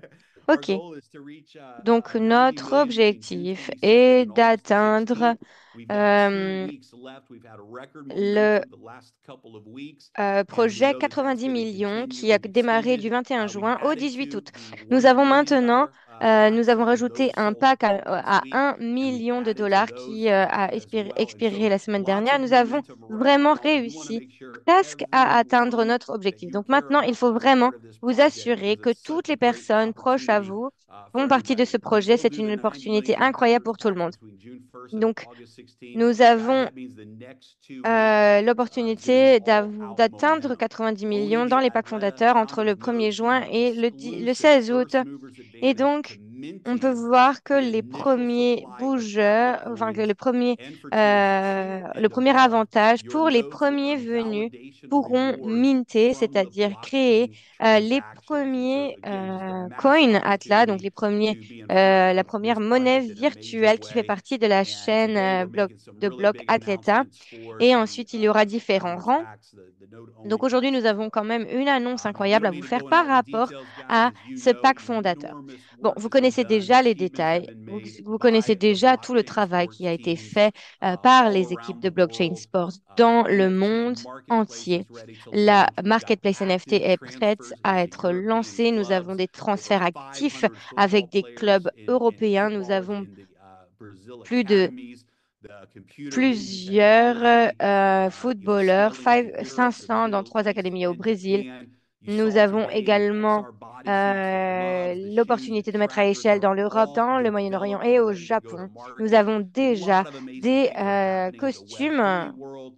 Our Ok. goal is to reach, Donc 90 notre million between June objectif 22nd est and August d'atteindre 16th. We've got 2 euh, weeks left. We've had a record le momentum the last couple of weeks. projet know that that's 90 gonna millions continue. qui a We've démarré du extended, 21 we've juin au added 18 to août. the Nous $1 avons million maintenant, nous packs, avons and rajouté those un sold pack all this à week, 1 and we've million de added to dollars those qui a as well. And expiré so la semaine lots dernière. of Nous avons momentum right vraiment now. We wanna réussi make sure presque à atteindre everyone notre that objectif. you Donc care maintenant, il about faut is a vraiment part of this vous project assurer because que it's toutes such a les great personnes proches à opportunity vous for font partie de everybody. ce We projet. will C'est do une the 90 opportunité million incroyable Founders pour tout le Pack monde. between June 1st and Donc, August 16th. nous Guys, avons that means the next 2 weeks is l'opportunité gonna be all out d'atteindre momentum. 90 Owning millions the dans les packs Athleta fondateurs entre Founders le 1er Nodes gives juin you et le exclusive 16 août. first movers Et advantage to donc, on peut minting voir que the les initial premiers supply of bougeurs, enfin que Atlacoins, and for tiers 2 le and premier above, avantage your pour les nodes will premiers earn venus validation pourront rewards minter, from the c'est-à-dire créer blockchain les transactions. And so premiers again, just a massive coins Atlas, donc opportunity les premiers, to be in front la of première this monnaie project in a major virtuelle qui fait way. partie de la And chaîne today we're making some de really blocs big Athleta. announcements for Et the ensuite, il y aura différents Founders rangs. Packs, the node-only Donc aujourd'hui, packs nous to avons quand follow. même une annonce We incroyable à don't vous need to faire go into par all the rapport details, guys. à As you ce know, pack fondateur. enormous Bon, work vous has been connaissez done. déjà les Achievements have détails. been Vous, made vous connaissez by the déjà tout le blockchain travail qui sports a été teams fait par all les équipes around de the Blockchain world. Sports dans le NFT monde marketplace entier. is ready to La launch. We've got marketplace NFT active est prête transfers à into être European lancée. Nous avons clubs, des over transferts actifs 500 avec football des players clubs and européens. Nous footballers avons in the Brazil plus de academies. The computer vision plusieurs technology, footballeurs, scaling to Europe, the 500 dans Middle 3 East, académies au and Brésil. Japan. You Nous saw avons today the également XR bodysuits, the gloves, the shoes, the l'opportunité de mettre à trackers échelle are dans l'Europe, all dans le Moyen-Orient developed et and au ready to go to Japon. Nous market. avons A déjà lot of amazing des things are happening in the costumes Web3 world.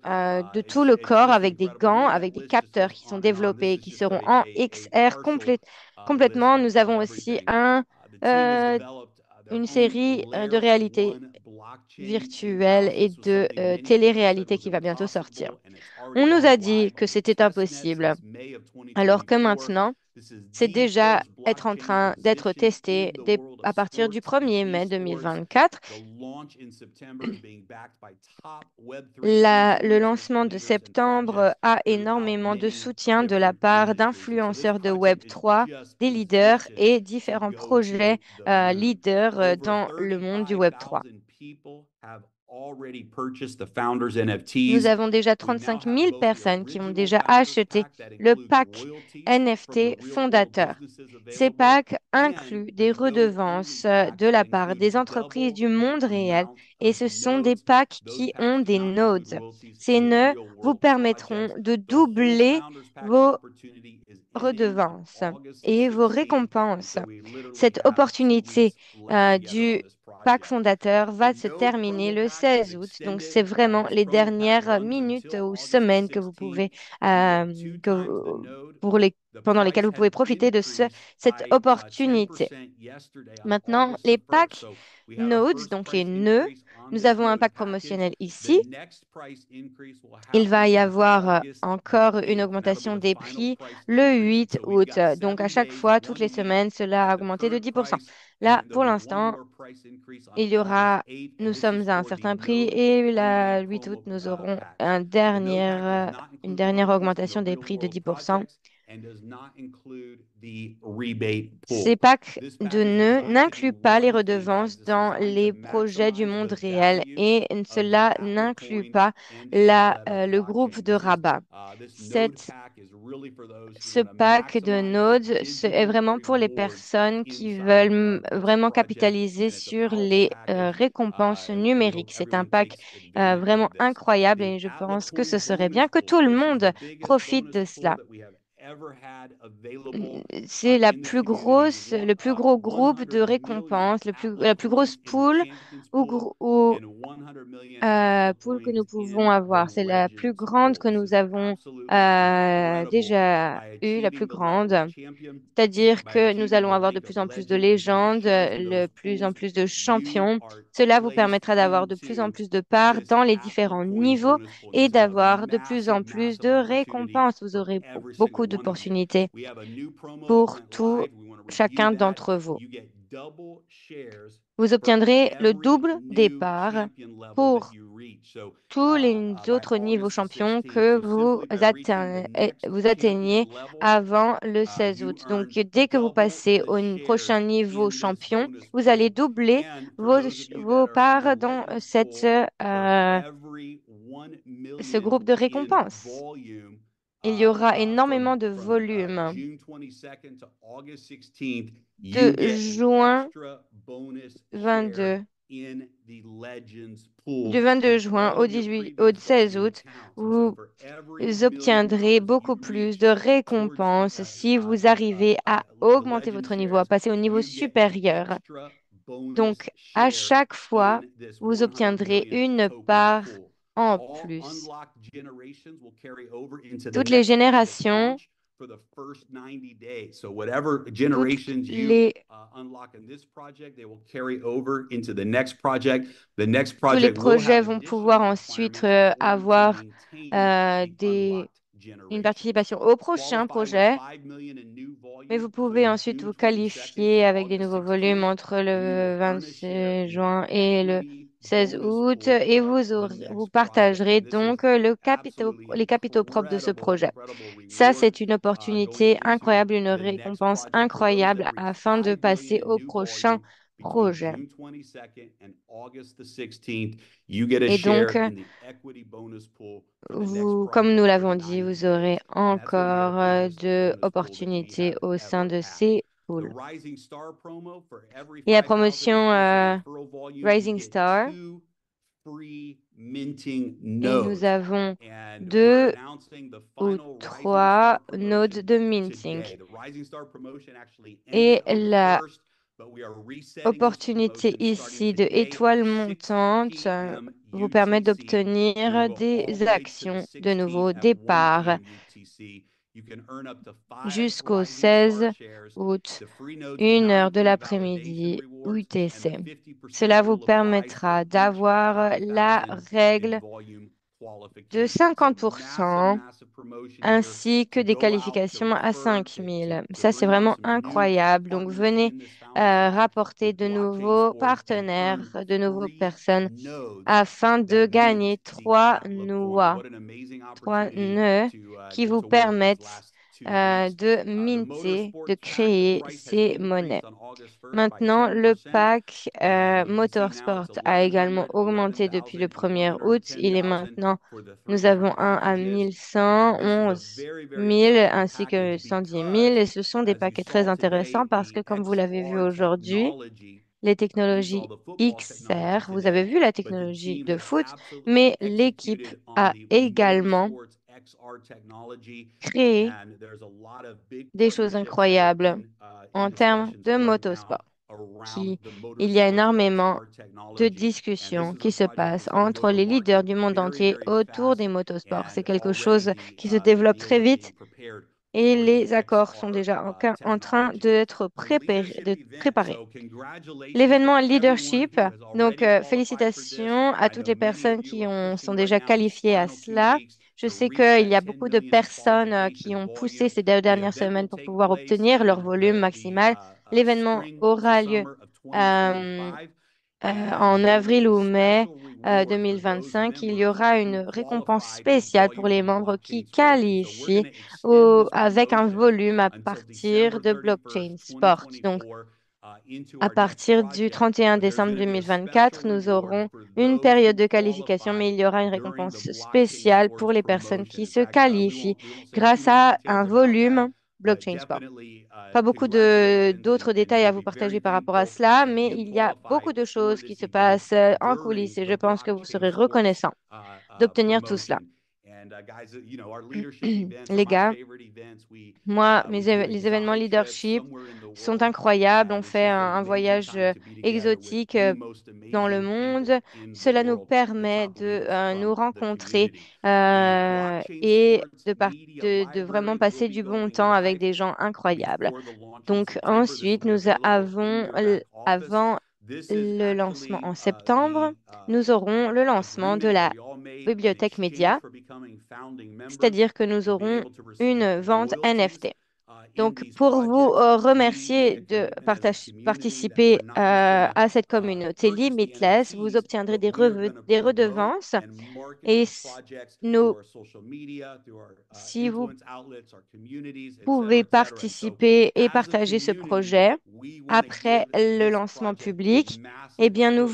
de tout le It's corps just avec des incredible. gants, Really, that avec des list just capteurs goes qui sont on and on. This développés, is qui just seront en a XR partial list complètement. Nous of avons aussi everything. The team has developed their une own série de layer réalité one blockchain virtuelle in-house. et This was de something many people said télé-réalité was qui va bientôt sortir. impossible, and it's already On nous gone a dit live que on c'était testnet impossible, since May of alors que 2024. maintenant, c'est déjà être en train d'être testé à partir du 1er mai 2024. Le lancement de septembre a énormément de soutien de la part d'influenceurs de Web3, des leaders et différents projets leaders dans le monde du Web3. Nous avons déjà 35 000 personnes qui ont déjà acheté le pack NFT fondateur. Ces packs incluent des redevances de la part des entreprises du monde réel et ce sont des packs qui ont des nodes. Ces nœuds vous permettront de doubler vos redevances et vos récompenses. Cette opportunité du pack fondateur va se terminer le 16 août. Donc, c'est vraiment les dernières minutes ou semaines que vous pouvez, pendant lesquelles vous pouvez profiter de cette opportunité. Maintenant, les packs nodes, donc les nœuds, nous avons un pack promotionnel ici. Il va y avoir encore une augmentation des prix le 8 août. Donc, à chaque fois, toutes les semaines, cela a augmenté de 10%. Là, pour l'instant, nous sommes à un certain prix et le 8 août, nous aurons une dernière augmentation des prix de 10%. Ces packs de nœuds n'incluent pas les redevances dans les projets du monde réel et cela n'inclut pas le groupe de rabat. Ce pack de nodes est vraiment pour les personnes qui veulent vraiment capitaliser sur les récompenses numériques. C'est un pack vraiment incroyable et je pense que ce serait bien que tout le monde profite de cela. C'est le plus gros groupe de récompenses, la plus grosse pool pool que nous pouvons avoir. C'est la plus grande que nous avons déjà eue, la plus grande. C'est-à-dire que nous allons avoir de plus en plus de légendes, de plus en plus de champions. Cela vous permettra d'avoir de plus en plus de parts dans les différents niveaux et d'avoir de plus en plus de récompenses. Vous aurez beaucoup d'opportunités pour chacun d'entre vous. Vous obtiendrez le double des parts pour tous les autres niveaux champions que vous atteignez avant le 16 août. Donc, dès que vous passez au prochain niveau champion, vous allez doubler vos parts dans ce groupe de récompenses. Il y aura énormément de volume. De juin 22. Du 22 juin au 16 août, vous obtiendrez beaucoup plus de récompenses si vous arrivez à augmenter votre niveau, à passer au niveau supérieur. Donc, à chaque fois, vous obtiendrez une part en plus. Toutes les générations, tous les projets vont pouvoir ensuite avoir une participation au prochain projet, mais vous pouvez ensuite vous qualifier avec des nouveaux volumes entre le 26 juin et le 16 août et vous partagerez donc les capitaux propres de ce projet. Ça, c'est une opportunité incroyable, une récompense incroyable afin de passer au prochain projet. Et donc, comme nous l'avons dit, vous aurez encore de opportunités au sein de ces pools. Et la promotion Rising Star. Et nous avons 2 ou 3 nodes de minting. Et la opportunité ici de étoiles montantes vous permet d'obtenir des actions de nouveau départ jusqu'au 16 août, 1 heure de l'après-midi UTC. Cela vous permettra d'avoir la règle de 50%, ainsi que des qualifications à 5 000. Ça, c'est vraiment incroyable. Donc, venez rapporter de nouveaux partenaires, de nouvelles personnes, afin de gagner 3 nœuds qui vous permettent de minter, de créer ces monnaies. Maintenant, le pack Motorsport a également augmenté depuis le 1er août. Il est maintenant, nous avons un à 1100, 11 000 ainsi que 110 000. Et ce sont des paquets très intéressants parce que, comme vous l'avez vu aujourd'hui, les technologies XR, vous avez vu la technologie de foot, mais l'équipe a également créé des choses incroyables en termes de motosport. Il y a énormément de discussions qui se passent entre les leaders du monde entier autour des motosports. C'est quelque chose qui se développe très vite et les accords sont déjà en train d'être préparés. L'événement Leadership, donc félicitations à toutes les personnes qui sont déjà qualifiées à cela. Je sais qu'il y a beaucoup de personnes qui ont poussé ces 2 dernières semaines pour pouvoir obtenir leur volume maximal. L'événement aura lieu euh, en avril ou mai 2025. Il y aura une récompense spéciale pour les membres qui qualifient avec un volume à partir de Blockchain Sport. Donc, à partir du 31 décembre 2024, nous aurons une période de qualification, mais il y aura une récompense spéciale pour les personnes qui se qualifient grâce à un volume blockchain sport. Pas beaucoup d'autres détails à vous partager par rapport à cela, mais il y a beaucoup de choses qui se passent en coulisses et je pense que vous serez reconnaissants d'obtenir tout cela. Les gars, moi, les événements leadership sont incroyables. On fait un voyage exotique dans le monde. Cela nous permet de nous rencontrer et de vraiment passer du bon temps avec des gens incroyables. Donc ensuite, nous avons, avant le lancement en septembre, nous aurons le lancement de la bibliothèque média, c'est-à-dire que nous aurons une vente NFT. Donc, pour vous remercier de participer à cette communauté Limitless, vous obtiendrez des redevances et si vous pouvez participer et partager ce projet après le lancement public, eh bien, nous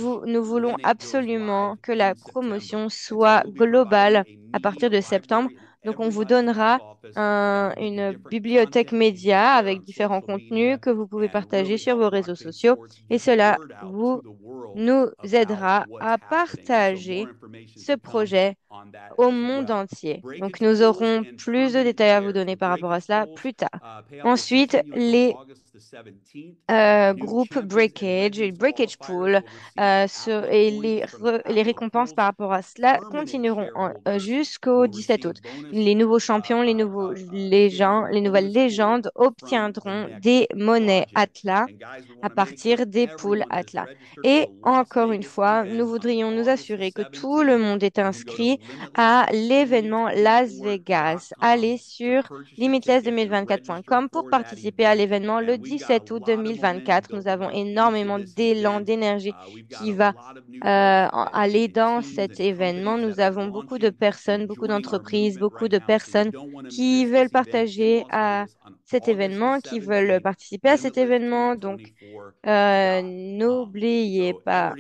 voulons absolument que la promotion soit globale à partir de septembre. Donc, on vous donnera une bibliothèque média avec différents contenus que vous pouvez partager sur vos réseaux sociaux et cela nous aidera à partager ce projet au monde entier. Donc, nous aurons plus de détails à vous donner par rapport à cela plus tard. Ensuite, les groupes Breakage et Breakage Pool et les récompenses par rapport à cela continueront jusqu'au 17 août. Les nouveaux champions, les nouvelles légendes obtiendront des monnaies Atlas à partir des pools Atlas. Et encore une fois, nous voudrions nous assurer que tout le monde est inscrit à l'événement Las Vegas. Allez sur limitless2024.com pour participer à l'événement le 17 août 2024. Nous avons énormément d'élan, d'énergie qui va aller dans cet événement. Nous avons beaucoup de personnes, beaucoup d'entreprises, beaucoup de personnes qui veulent partager à cet événement, qui veulent participer à cet événement. Donc, n'oubliez pas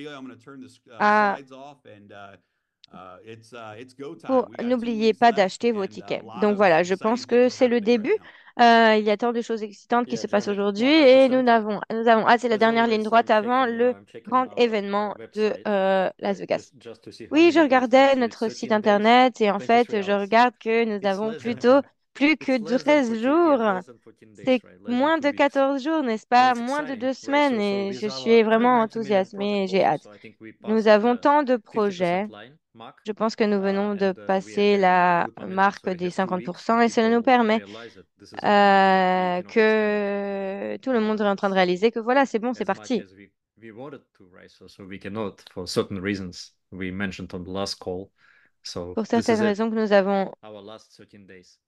n'oubliez pas d'acheter vos tickets. Donc voilà, je pense que c'est le début. Il y a tant de choses excitantes qui se passent aujourd'hui et nous avons hâte, c'est la dernière ligne droite avant le grand événement de Las Vegas. Oui, je regardais notre site internet et en fait, je regarde que nous avons plutôt plus que 13 jours. C'est moins de 14 jours, n'est-ce pas? Moins de 2 semaines et je suis vraiment enthousiasmée et j'ai hâte. Nous avons tant de projets. Je pense que nous venons de passer la marque des 50% et cela nous permet que tout le monde est en train de réaliser que voilà, c'est bon, c'est parti. So Pour this is certaines it, raisons que nous avons our last 13 days.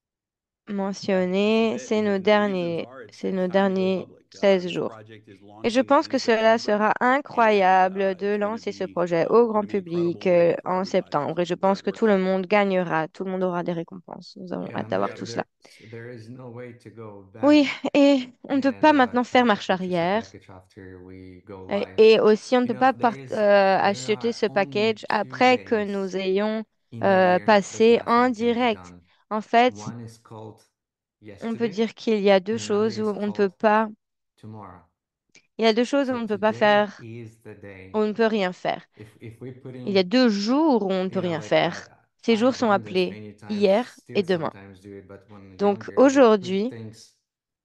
mentionnées, This is it. And the reasons are c'est it's nos time to go derniers public. 16 This jours. project is Et je launching pense in que cela September, sera and incroyable de it's going to lancer ce be projet au grand going to be public incredible. We're en incredibly septembre. Et je biased. We're pense que tout le excited. monde gagnera, tout le monde aura des récompenses. Nous avons Yeah, hâte and d'avoir there, tout cela. there is no way to go Oui, back et on ne peut pas and maintenant faire try to marche purchase a arrière. package after we go Et live. et aussi, on ne peut You know, pas there acheter are ce only package 2 après que days nous ayons in the year that passé en nothing can be direct. done. En fait, One is called on peut yesterday, dire qu'il y a deux and choses another où is on ne peut called pas. tomorrow. Il y a deux choses où So on ne peut pas today faire, is the day. on ne peut rien faire. If we put Il y in, a 2 jours où on ne peut you know, rien like faire. Ces I jours have sont done this appelés many times, hier et still demain. sometimes do it, but when Donc younger, you put aujourd'hui, things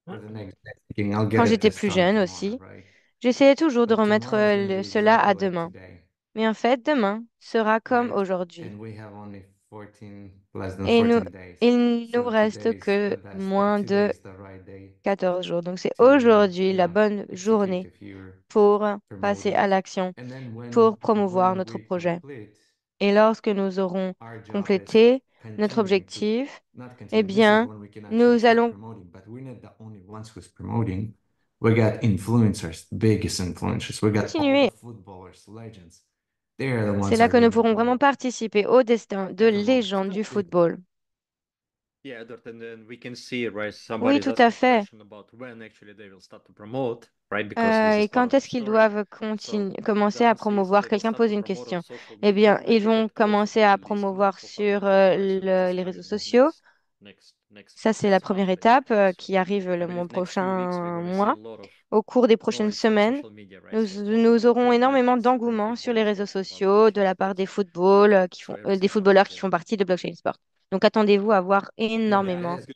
for the next day, thinking I'll quand get it j'étais just plus done jeune tomorrow, aussi, right? j'essayais toujours de But remettre tomorrow is going to be cela à exactly like demain. today, Mais en fait, demain sera comme right? aujourd'hui. And we have only 14, less than Et 14 days. il nous So reste today is que the best day. moins Today de is the right day 14 jours. Donc c'est to, aujourd'hui you la know, bonne execute journée if you're pour passer à promoting. l'action, And then pour promouvoir when notre we projet. complete, Et lorsque nous aurons our job is complété notre continuing to, objectif, not eh continue. This is bien, when we can actually nous start allons promoting, but we're not the only ones who's promoting. We got influencers, biggest influencers. We got all continuer. the footballers, legends. They're the C'est ones là are que nous gonna pourrons vraiment go participer au destin de everyone. légendes du football. Yeah, Edward, and then we can see, right? Oui, Somebody's tout à asking fait. question about when actually they will start to promote, right? Because this is Et part quand of the est-ce qu'ils story. doivent So commencer the à answer is promouvoir? they will Quelqu'un start pose to une promote on question. social Eh media, bien, and ils we vont get also commencer the à listing promouvoir of sur partnership, right? So this is les coming réseaux in the sociaux. next Ça, c'est la première month, étape basically. So qui arrive I le mois believe next few weeks we're prochain gonna see a mois. lot of Au cours des prochaines noise on semaines, social media, right? So nous from aurons énormément legends, from d'engouement sur les footballers réseaux also about sociaux de blockchain la part des sports. So des everything footballeurs qui coming font in. partie de Blockchain Sport. Donc, attendez-vous à voir Yeah, énormément this,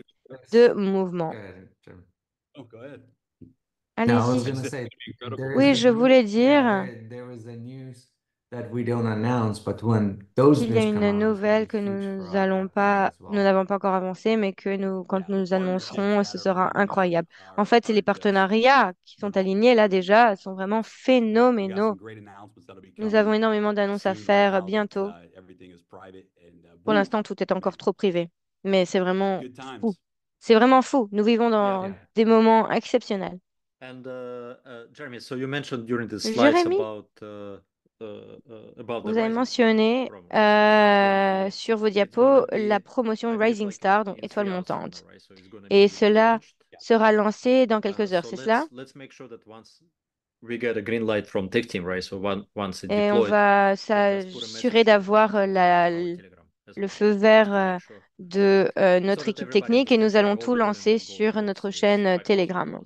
de this, mouvements. go ahead, Jeremy. Oh, go ahead. No, I was Allez-y. gonna It's say going to be incredible. there is Oui, a je voulais dire yeah, there was a news that we don't announce, but when those qu'il y a news come une out, it's gonna nouvelle be que huge nous for our allons platform as nous well. n'avons pas encore avancé, mais que quand Yeah, the nous partnerships annoncerons, ce that are sera lining up incroyable. En are fait, les just partenariats qui sont alignés là déjà sont vraiment we got phénoménaux. some great announcements that'll be Nous avons coming énormément d'annonces à soon. Right faire now, bientôt. everything is private and Pour woo, l'instant, tout est encore man, trop privé, mais c'est vraiment good fou. times. C'est vraiment fou. Nous vivons Yeah. dans Yeah. des moments exceptionnels. And Jeremy, so you mentioned during the slides Jérémy, about the vous avez Rising mentionné promo, right? So it's gonna be sur vos it's diapos gonna la be promotion I believe Rising like Star, donc in étoile 3 hours from now, montante. right? So it's gonna Et be cela launched. sera lancé dans quelques heures, So c'est cela? let's make sure that once we get a green light from tech team, right? So once it's Et on deployed, va we'll just put a s'assurer message d'avoir on our Telegram as le well, feu just vert to make sure de so notre that équipe everybody technique et nous understands, right? allons All tout the volume lancer will go sur towards notre this chaîne $5,000 Telegram.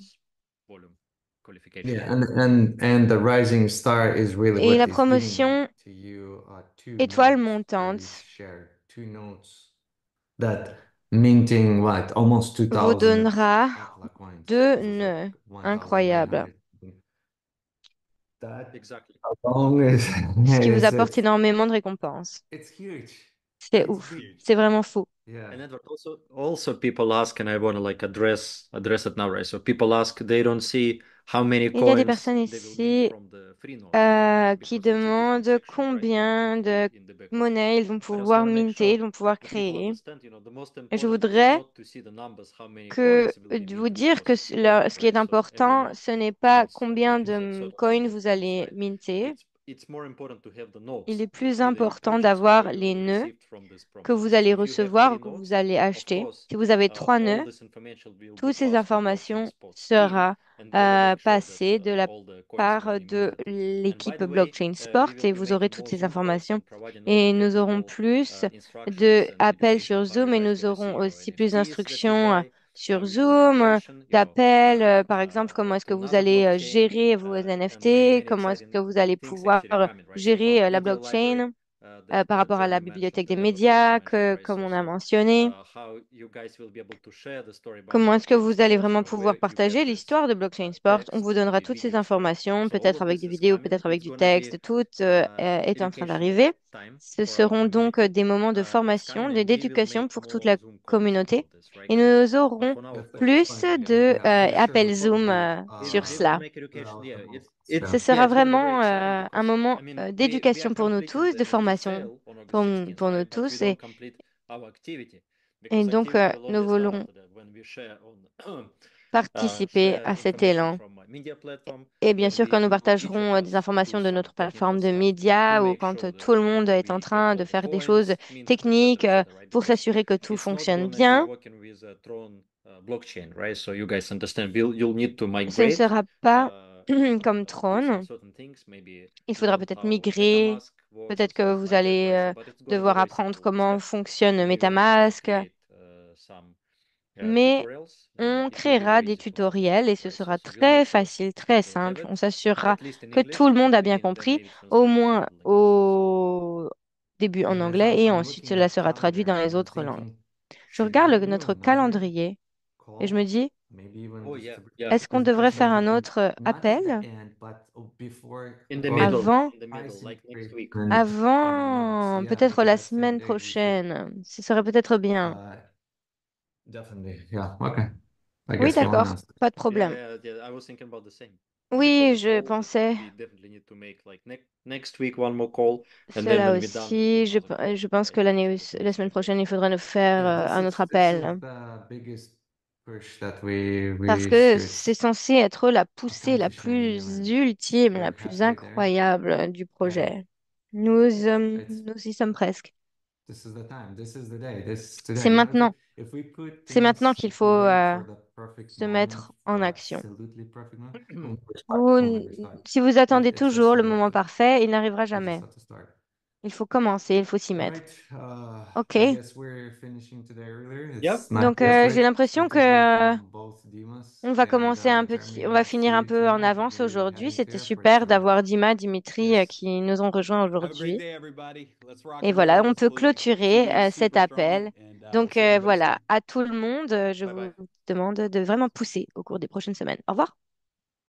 volume qualification. Yeah, and the Rising Star is really Et what la is giving promotion to you two étoile notes that montante is shared, two notes that minting what almost vous 2,000 donnera Atla coins. 2 This is nœuds like incroyables, 1,900. That Exactly. alone is ce qui vous is apporte énormément de récompenses. it's huge. C'est It's ouf, big. c'est vraiment fou. Yeah. And Edward, also people ask, and I want to like address it now, right? So people ask, they don't see how many Il y a des coins personnes they will mint ici from the free nodes qui because it's a different demandent section, right? combien de In the back office. monnaie ils vont I just pouvoir want to make minter, sure ils vont pouvoir that people créer. understand, the most Et je important is voudrais not to see the numbers, how many que coins will be vous minted, dire que because it's important, ce qui est right? So every important, node ce n'est pas needs combien to use a de certain coins number of vous coins, allez right? minter. It's more important to have the Il nodes est plus either you important purchased d'avoir or les you nœuds received from this que promo, vous right? So allez if you have recevoir 3 ou que vous nodes, allez of acheter. course, Si vous avez 3 all nœuds, this information will be toutes ces passed to blockchain informations sports team, sera and they will make sure passées that de la all the coins part will be de minted. And by l'équipe the way, Blockchain we Sport will et be vous aurez making toutes more ces Zoom calls informations. and providing all Et the nous aurons technical plus instructions and d'appels education sur how you Zoom et guys nous gonna see aurons your aussi plus NFTs that you d'instructions buy, sur how you're gonna Zoom, transaction, d'appels, par exemple, comment est-ce que to vous another allez blockchain, gérer vos and many, NFT, many comment est-ce exciting que vous allez things pouvoir actually coming, right? So gérer about la media library, blockchain par that rapport à la Jeremy mentioned, bibliothèque des and Edward also médias, mentioned, right? comme So on a mentionné. how you guys will be able to share the story about Comment est-ce que blockchain vous allez sports, vraiment where pouvoir you get partager this l'histoire de Blockchain Sport? On vous text and donnera the toutes ces videos, right? informations, So all peut-être of avec this des is vidéos, coming. peut-être avec It's du gonna be texte. Tout est en train educational d'arriver. Ce seront donc des moments de formation, d'éducation pour toute la communauté. Et nous aurons plus de appels Zoom sur cela. Ce sera vraiment un moment d'éducation pour nous tous, de formation pour nous tous. Et donc, nous voulons participer à cet élan. Et bien sûr, quand nous partagerons des informations de notre plateforme de médias ou quand tout le monde est en train de faire des choses techniques pour s'assurer que tout fonctionne bien, ce ne sera pas comme Tron. Il faudra peut-être migrer, peut-être que vous allez devoir apprendre comment fonctionne MetaMask, mais on créera des tutoriels et ce sera très facile, très simple. On s'assurera que tout le monde a bien compris, au moins au début en anglais et ensuite cela sera traduit dans les autres langues. Je regarde notre calendrier et je me dis, est-ce qu'on devrait faire un autre appel avant peut-être la semaine prochaine? Ce serait peut-être bien. Oui, d'accord, pas de problème. Oui, je pensais cela aussi. Je pense que la semaine prochaine, il faudra nous faire un autre appel. Parce que c'est censé être la poussée la plus ultime, la plus incroyable du projet. Nous y sommes presque. C'est maintenant. C'est maintenant qu'il faut se mettre en action. Si vous attendez toujours le moment parfait, il n'arrivera jamais. Il faut commencer, il faut s'y mettre. OK. Donc, j'ai l'impression que on va commencer on va finir un peu en avance aujourd'hui. C'était super d'avoir Dima, Dimitri qui nous ont rejoints aujourd'hui. Et voilà, on peut clôturer cet appel. Donc, voilà, à tout le monde, je vous demande de vraiment pousser au cours des prochaines semaines. Au revoir.